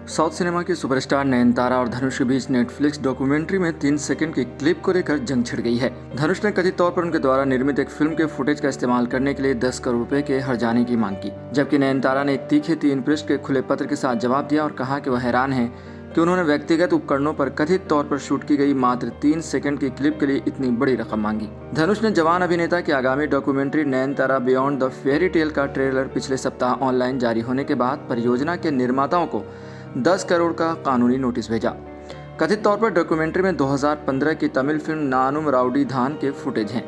South cinema की superstar Nayantara और धनुष के बीच नेटफ्लिक्स डॉक्यूमेंट्री में 3 सेकंड की क्लिप को लेकर जंग छिड़ गई है। धनुष ने कथित तौर पर उनके द्वारा निर्मित एक फिल्म के फुटेज का इस्तेमाल करने के लिए 10 करोड़ रुपए के हर्जाने की मांग की, जबकि नयनतारा ने एक तीखे 3 पृष्ठ के खुले पत्र के साथ जवाब दिया और कहा कि वह हैरान है कि उन्होंने व्यक्तिगत उपकरणों पर कथित तौर पर शूट की गई मात्र 3 सेकंड की क्लिप के लिए इतनी बड़ी रकम मांगी। धनुष ने जवान अभिनेता की आगामी documentary Nayanthara beyond the fairy tale का ट्रेलर पिछले सप्ताह ऑनलाइन जारी होने के बाद परियोजना के निर्माताओं को 10 करोड़ का कानूनी नोटिस भेजा। कथित तौर पर डॉक्यूमेंट्री में 2015 की तमिल फिल्म नानुम राउडीधान के फुटेज हैं।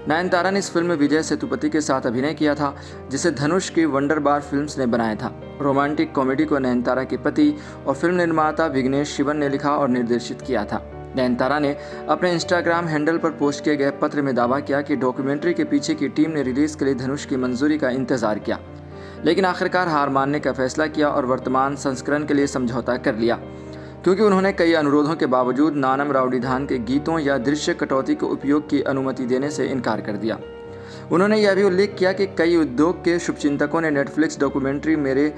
नयनतारा ने इस फिल्म में विजय सेतुपति के साथ अभिनय किया था, जिसे धनुष की वंडर बार फिल्म्स ने बनाया था। रोमांटिक कॉमेडी को नयनतारा के पति और फिल्म निर्माता विघ्नेश शिवन ने लिखा और निर्देशित किया था। नयनतारा ने अपने इंस्टाग्राम हैंडल पर पोस्ट किए गए पत्र में दावा किया कि डॉक्यूमेंट्री के पीछे की टीम ने रिलीज के लिए धनुष की मंजूरी का इंतजार किया, लेकिन आखिरकार हार मानने का फैसला किया और वर्तमान संस्करण के लिए समझौता कर लिया, क्योंकि उन्होंने कई अनुरोधों के बावजूद नानम राउडीधान के गीतों या दृश्य कटौती के उपयोग की अनुमति देने से इनकार कर दिया। उन्होंने यह भी उल्लेख किया कि कई उद्योग के शुभचिंतकों ने नेटफ्लिक्स डॉक्यूमेंट्री मेरे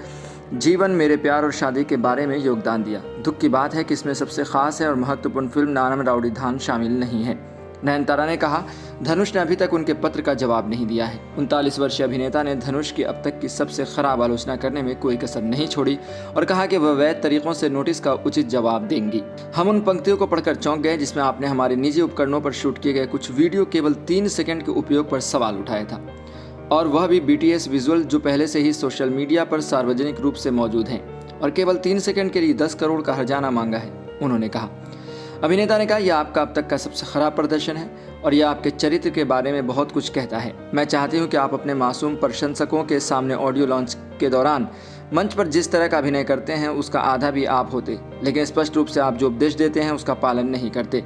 जीवन मेरे प्यार और शादी के बारे में योगदान दिया। दुख की बात है कि इसमें सबसे खास है और महत्वपूर्ण फिल्म नानम राउडीधान शामिल नहीं है। नयनतारा ने कहा, धनुष ने अभी तक उनके पत्र का जवाब नहीं दिया है। 39 वर्षीय अभिनेता ने धनुष की अब तक की सबसे खराब आलोचना करने में कोई कसर नहीं छोड़ी और कहा कि वह वैध तरीकों से नोटिस का उचित जवाब देंगी। हम उन पंक्तियों को पढ़कर चौंक गए जिसमें आपने हमारे निजी उपकरणों पर शूट किए गए कुछ वीडियो केवल 3 सेकंड के उपयोग पर सवाल उठाया था, और वह भी BTS विजुअल जो पहले से ही सोशल मीडिया पर सार्वजनिक रूप से मौजूद हैं, और केवल 3 सेकंड के लिए 10 करोड़ का हर्जाना मांगा है, उन्होंने कहा। अभिनेता ने कहा, यह आपका अब तक का सबसे खराब प्रदर्शन है और यह आपके चरित्र के बारे में बहुत कुछ कहता है। मैं चाहती हूं कि आप अपने मासूम प्रशंसकों के सामने ऑडियो लॉन्च के दौरान मंच पर जिस तरह का अभिनय करते हैं उसका आधा भी आप होते, लेकिन स्पष्ट रूप से आप जो उपदेश देते हैं उसका पालन नहीं करते,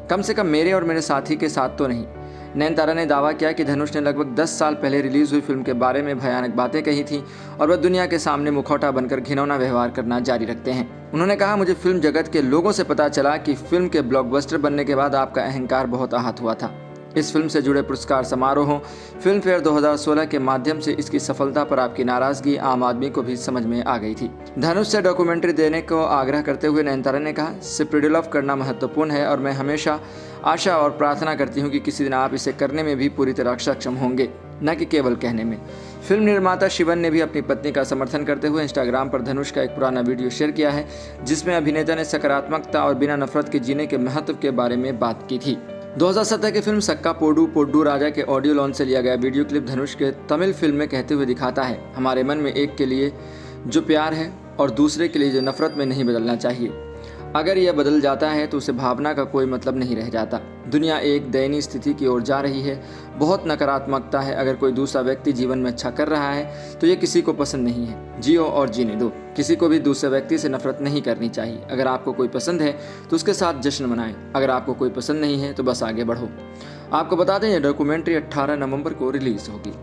कम से कम मेरे और मेरे साथी के साथ तो नहीं। नयनतारा ने दावा किया कि धनुष ने लगभग 10 साल पहले रिलीज हुई फिल्म के बारे में भयानक बातें कही थीं और वह दुनिया के सामने मुखौटा बनकर घिनौना व्यवहार करना जारी रखते हैं। उन्होंने कहा, मुझे फिल्म जगत के लोगों से पता चला कि फिल्म के ब्लॉकबस्टर बनने के बाद आपका अहंकार बहुत आहत हुआ था। इस फिल्म से जुड़े पुरस्कार समारोहों, फिल्म फेयर 2016 के माध्यम से इसकी सफलता पर आपकी नाराजगी आम आदमी को भी समझ में आ गई थी। धनुष से डॉक्यूमेंट्री देने को आग्रह करते हुए नयनतारा ने कहा, इसे डेवलप करना महत्वपूर्ण है और मैं हमेशा आशा और प्रार्थना करती हूँ कि किसी दिन आप इसे करने में भी पूरी तरह सक्षम होंगे, न कि केवल कहने में। फिल्म निर्माता शिवन ने भी अपनी पत्नी का समर्थन करते हुए इंस्टाग्राम पर धनुष का एक पुराना वीडियो शेयर किया है, जिसमें अभिनेता ने सकारात्मकता और बिना नफरत के जीने के महत्व के बारे में बात की थी। 2017 की फिल्म सक्का पोडू पोड्डू राजा के ऑडियो लॉन्च से लिया गया वीडियो क्लिप धनुष के तमिल फिल्म में कहते हुए दिखाता है, हमारे मन में एक के लिए जो प्यार है और दूसरे के लिए जो नफरत में नहीं बदलना चाहिए। अगर यह बदल जाता है तो उसे भावना का कोई मतलब नहीं रह जाता। दुनिया एक दयनीय स्थिति की ओर जा रही है, बहुत नकारात्मकता है। अगर कोई दूसरा व्यक्ति जीवन में अच्छा कर रहा है तो ये किसी को पसंद नहीं है। जियो और जीने दो। किसी को भी दूसरे व्यक्ति से नफरत नहीं करनी चाहिए। अगर आपको कोई पसंद है तो उसके साथ जश्न मनाएं, अगर आपको कोई पसंद नहीं है तो बस आगे बढ़ो। आपको बता दें, यह डॉक्यूमेंट्री 18 नवंबर को रिलीज होगी।